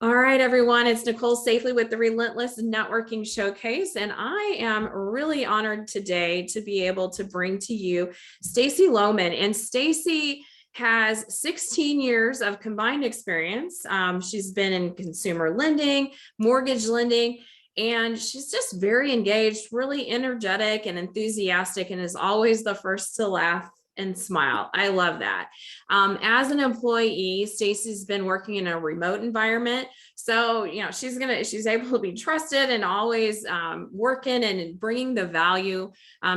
All right, everyone. It's Nicole Safely with the Relentless Networking Showcase, and I am really honored today to be able to bring to you Stacie Lowman. And Stacie has 16 years of combined experience. She's been in consumer lending, mortgage lending, and she's just very engaged, really energetic and enthusiastic, and is always the first to laugh and smile. I love that. As an employee, Stacie's been working in a remote environment. So, she's able to be trusted and always working and bringing the value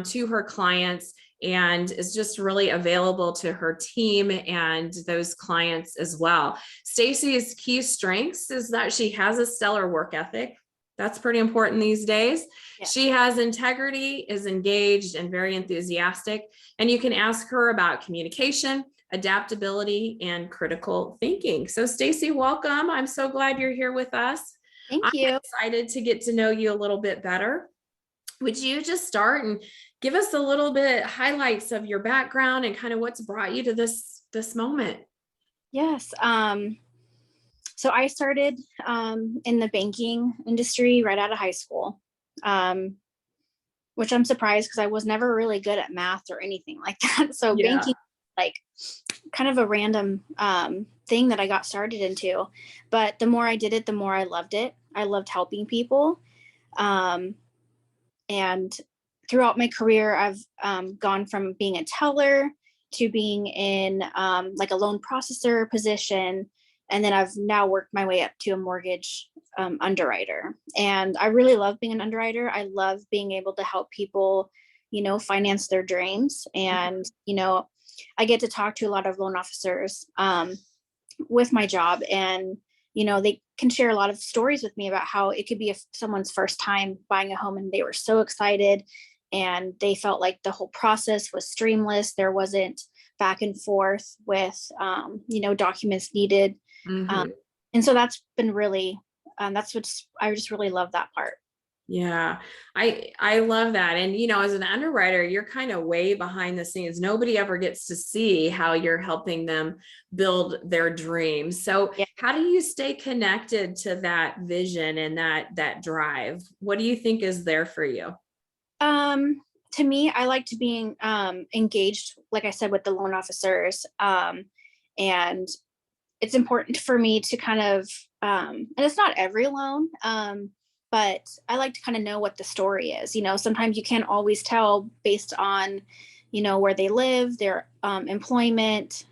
to her clients, and is just really available to her team and those clients as well. Stacie's key strengths is that she has a stellar work ethic. That's pretty important these days. Yeah. She has integrity, is engaged, and very enthusiastic. And you can ask her about communication, adaptability, and critical thinking. So Stacie, welcome. I'm so glad you're here with us. Thank you. I'm excited to get to know you a little bit better. Would you just start and give us a little bit highlights of your background and kind of what's brought you to this moment? Yes. So I started in the banking industry right out of high school, which I'm surprised because I was never really good at math or anything like that. So banking, like kind of a random thing that I got started into. But the more I did it, the more I loved it. I loved helping people. And throughout my career, I've gone from being a teller to being in like a loan processor position. And then I've now worked my way up to a mortgage underwriter. And I really love being an underwriter. I love being able to help people, finance their dreams. And, I get to talk to a lot of loan officers with my job. And, they can share a lot of stories with me about how it could be someone's first time buying a home and they were so excited and they felt like the whole process was streamless. There wasn't back and forth with, documents needed. Mm-hmm. And so that's been really, that's what I just really love that part. Yeah, I love that. And, as an underwriter, you're kind of way behind the scenes. Nobody ever gets to see how you're helping them build their dreams. So yeah. How do you stay connected to that vision and that drive? What do you think is there for you? To me, I like to be engaged, like I said, with the loan officers. And it's important for me to kind of, and it's not every loan, but I like to kind of know what the story is. Sometimes you can't always tell based on, where they live, their employment.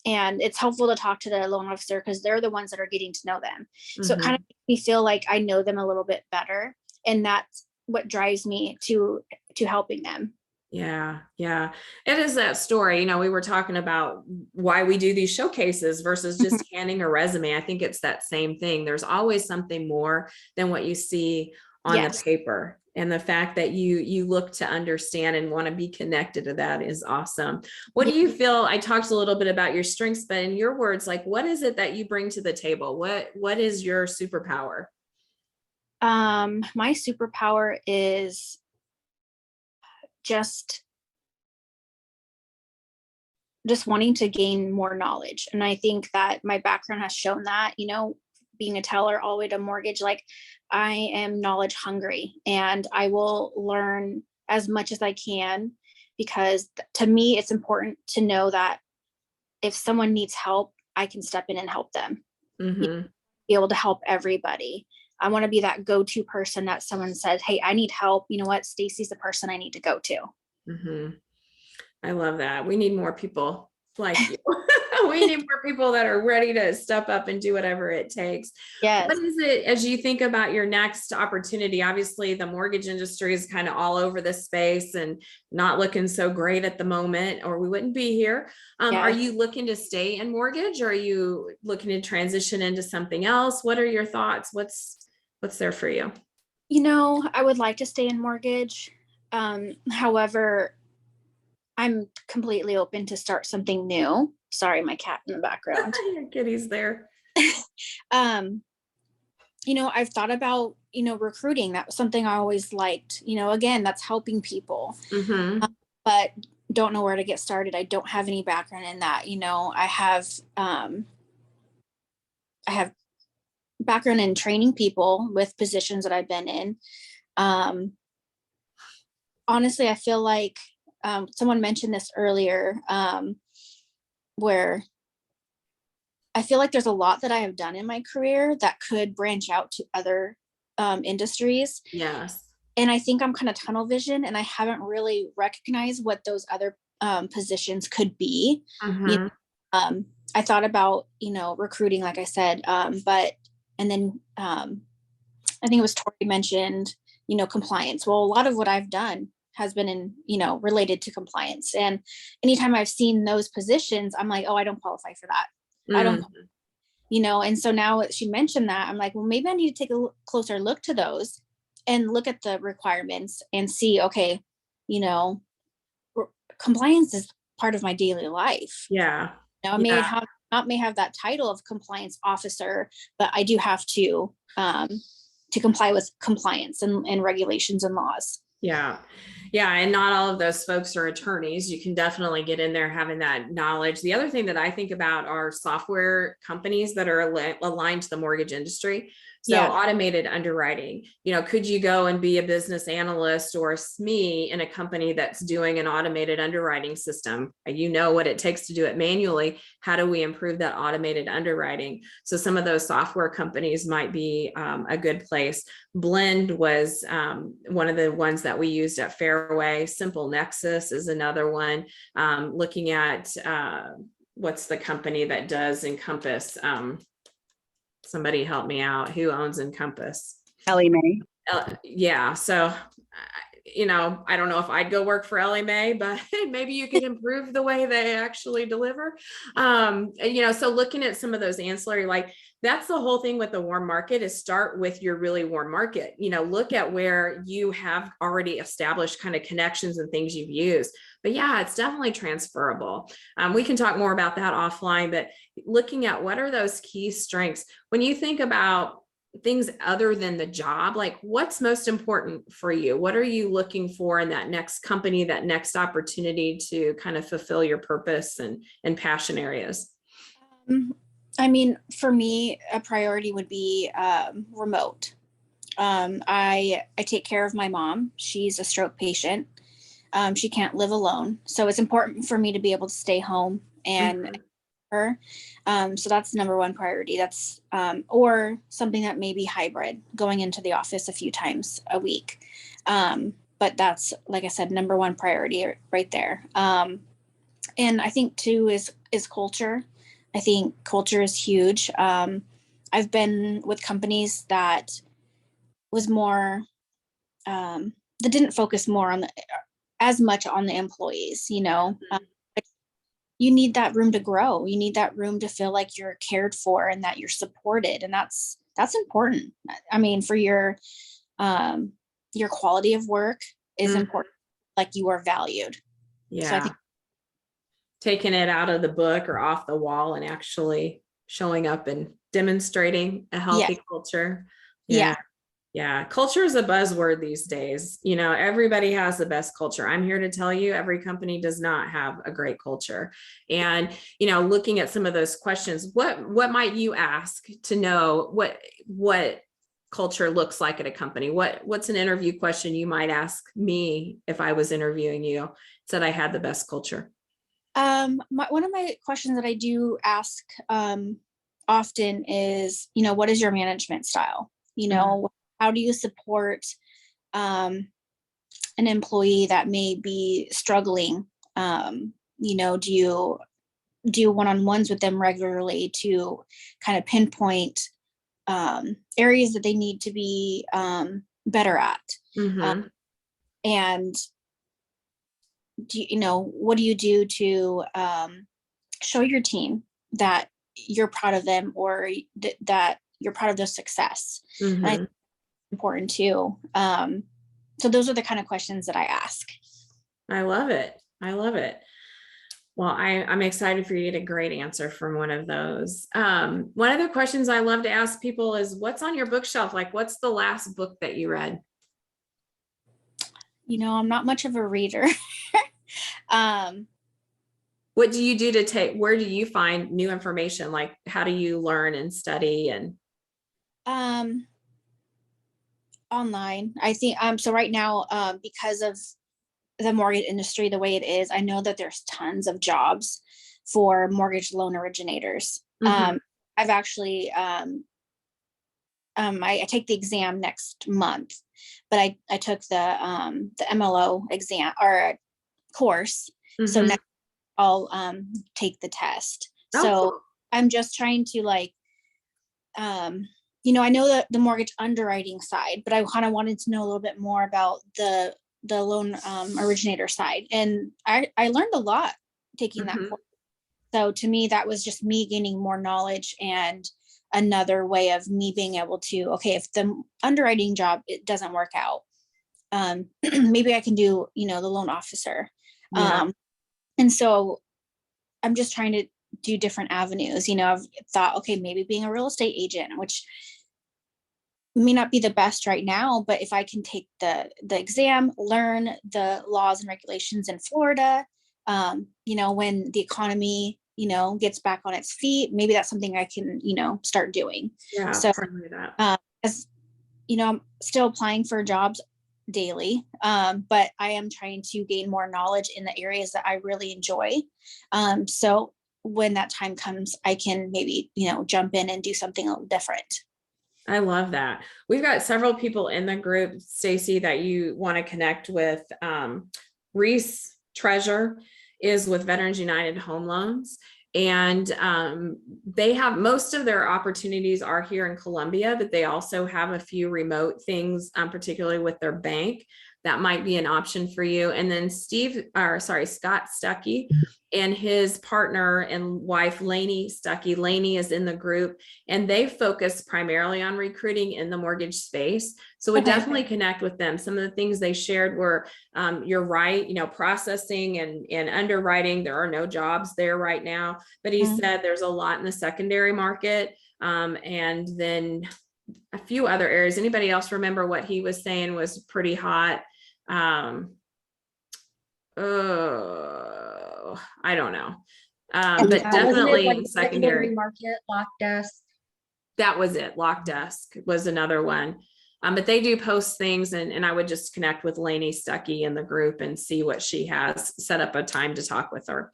And it's helpful to talk to the loan officer because they're the ones that are getting to know them. Mm-hmm. So it kind of makes me feel like I know them a little bit better. And that's what drives me to helping them. Yeah. It is that story. We were talking about why we do these showcases versus just handing a resume. I think it's that same thing. There's always something more than what you see on the paper. And the fact that you look to understand and want to be connected to that is awesome. What do you feel? I talked a little bit about your strengths, but in your words, like, what is it that you bring to the table? What is your superpower? My superpower is just wanting to gain more knowledge. And I think that my background has shown that, being a teller all the way to mortgage, like I am knowledge hungry and I will learn as much as I can, because to me, it's important to know that if someone needs help, I can step in and help them. Mm-hmm. Be able to help everybody. I want to be that go-to person that someone says, hey, I need help. You know what? Stacie's the person I need to go to. Mm-hmm. I love that. We need more people like you. We need more people that are ready to step up and do whatever it takes. Yes. What is it, as you think about your next opportunity? Obviously, the mortgage industry is kind of all over the space and not looking so great at the moment, or we wouldn't be here. Are you looking to stay in mortgage, or are you looking to transition into something else? What are your thoughts? What's there for you? I would like to stay in mortgage. However, I'm completely open to start something new. Sorry, my cat in the background. Your kitty's there. I've thought about, recruiting. That was something I always liked. Again, that's helping people. Mm-hmm. But don't know where to get started. I don't have any background in that. I have background in training people with positions that I've been in. Honestly, I feel like someone mentioned this earlier, where I feel like there's a lot that I have done in my career that could branch out to other industries. Yes. And I think I'm kind of tunnel vision, and I haven't really recognized what those other positions could be. You know, I thought about, recruiting, like I said, and then I think it was Tori mentioned, compliance. Well, a lot of what I've done has been in, related to compliance. And anytime I've seen those positions, I'm like, oh, I don't qualify for that. I don't, and so now she mentioned that, I'm like, well, maybe I need to take a closer look to those and look at the requirements and see, okay, compliance is part of my daily life. Yeah. I may have that title of compliance officer, but I do have to comply with compliance and regulations and laws. Yeah. Yeah. And not all of those folks are attorneys. You can definitely get in there having that knowledge. The other thing that I think about are software companies that are aligned to the mortgage industry. So automated underwriting, could you go and be a business analyst or a SME in a company that's doing an automated underwriting system? You know what it takes to do it manually. How do we improve that automated underwriting? So some of those software companies might be a good place. Blend was one of the ones that we used at Fairway. Simple Nexus is another one. Looking at what's the company that does Encompass? Somebody help me out. Who owns Encompass? Ellie Mae. Yeah. So, I don't know if I'd go work for Ellie Mae, but maybe you could improve the way they actually deliver. So looking at some of those ancillary, like that's the whole thing with the warm market, is start with your really warm market. Look at where you have already established kind of connections and things you've used. But yeah, it's definitely transferable. We can talk more about that offline, but looking at what are those key strengths when you think about things other than the job, like what's most important for you? What are you looking for in that next company, that next opportunity to kind of fulfill your purpose and passion areas? I mean, for me, a priority would be remote. I take care of my mom. She's a stroke patient. She can't live alone. So it's important for me to be able to stay home and her. So that's number one priority. That's or something that may be hybrid, going into the office a few times a week. But that's, like I said, number one priority right there. And I think too is culture. I think culture is huge. I've been with companies that was more that didn't focus more on as much on the employees. You need that room to grow. You need that room to feel like you're cared for and that you're supported. And that's important. I mean, for your quality of work is important. Like you are valued. Yeah. So I think taking it out of the book or off the wall and actually showing up and demonstrating a healthy culture. Yeah. Culture is a buzzword these days. Everybody has the best culture. I'm here to tell you, every company does not have a great culture. And, looking at some of those questions, what might you ask to know what culture looks like at a company? What's an interview question you might ask me if I was interviewing you, said I had the best culture? One of my questions that I do ask often is, what is your management style? How do you support an employee that may be struggling? Do you do one-on-ones with them regularly to kind of pinpoint areas that they need to be better at? And what do you do to show your team that you're proud of them, or that you're proud of their success? I think important too. So those are the kind of questions that I ask. I love it. Well, I'm excited for you to get a great answer from one of those. One of the questions I love to ask people is, what's on your bookshelf? Like, what's the last book that you read? I'm not much of a reader. What do you do to where do you find new information? Like, how do you learn and study? And Um, online, I think, so right now, because of the mortgage industry, the way it is, I know that there's tons of jobs for mortgage loan originators. Mhm. I've actually, I take the exam next month, but I took the MLO exam or course. So Mhm. next I'll take the test. Oh, So cool. I'm just trying to like, um, I know that the mortgage underwriting side, but I kind of wanted to know a little bit more about the loan originator side. And I learned a lot taking that Mhm. course. So to me, that was just me gaining more knowledge and another way of me being able to, okay, if the underwriting job it doesn't work out, maybe I can do, the loan officer. Yeah. Um, and so I'm just trying to do different avenues. I've thought, okay, maybe being a real estate agent, which may not be the best right now, but if I can take the exam, learn the laws and regulations in Florida, when the economy, gets back on its feet, maybe that's something I can, start doing. Yeah. So, Probably that. as I'm still applying for jobs daily, but I am trying to gain more knowledge in the areas that I really enjoy. So when that time comes, I can maybe, jump in and do something a little different. I love that. We've got several people in the group, Stacie, that you want to connect with. Reese Treasure is with Veterans United Home Loans. And they have most of their opportunities are here in Columbia, but they also have a few remote things, particularly with their bank. That might be an option for you. And then Scott Stuckey and his partner and wife, Lainey Stuckey. Lainey is in the group, and they focus primarily on recruiting in the mortgage space. So we definitely connect with them. Some of the things they shared were, you're right, processing and underwriting, there are no jobs there right now, but he said there's a lot in the secondary market. And then a few other areas. Anybody else remember what he was saying was pretty hot? Oh, I don't know. But Wasn't it definitely like in secondary secondary. market, lock desk? That was it. Lock Desk was another one. But they do post things, and I would just connect with Lainey Stuckey in the group and see what she has, set up a time to talk with her.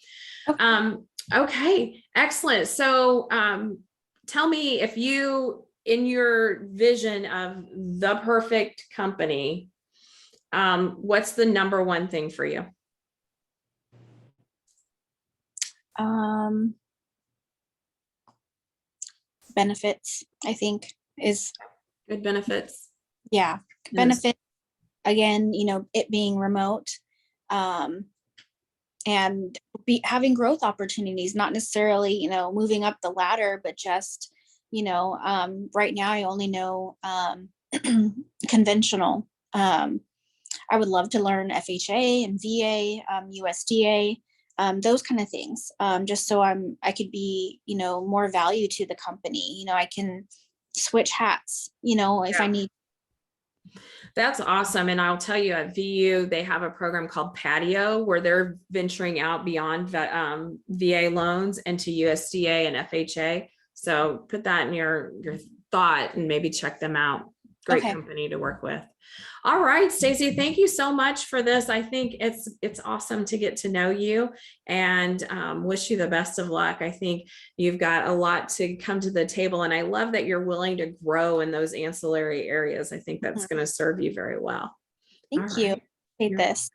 Okay, excellent. So tell me, if you, in your vision of the perfect company, what's the number one thing for you? Benefits, I think, is Good benefits. yeah, benefit. Again, it being remote, and having growth opportunities, not necessarily, moving up the ladder, but just, right now I only know conventional. I would love to learn FHA and VA, USDA, those kind of things, just so I could be, more value to the company. I can switch hats, if I need. That's awesome. And I'll tell you, at VU, they have a program called Patio where they're venturing out beyond VA loans into USDA and FHA. So put that in your thought and maybe check them out. Great company to work with. All right, Stacie, thank you so much for this. I think it's awesome to get to know you, and wish you the best of luck. I think you've got a lot to come to the table, and I love that you're willing to grow in those ancillary areas. I think that's going to serve you very well. Thank you. Hate this.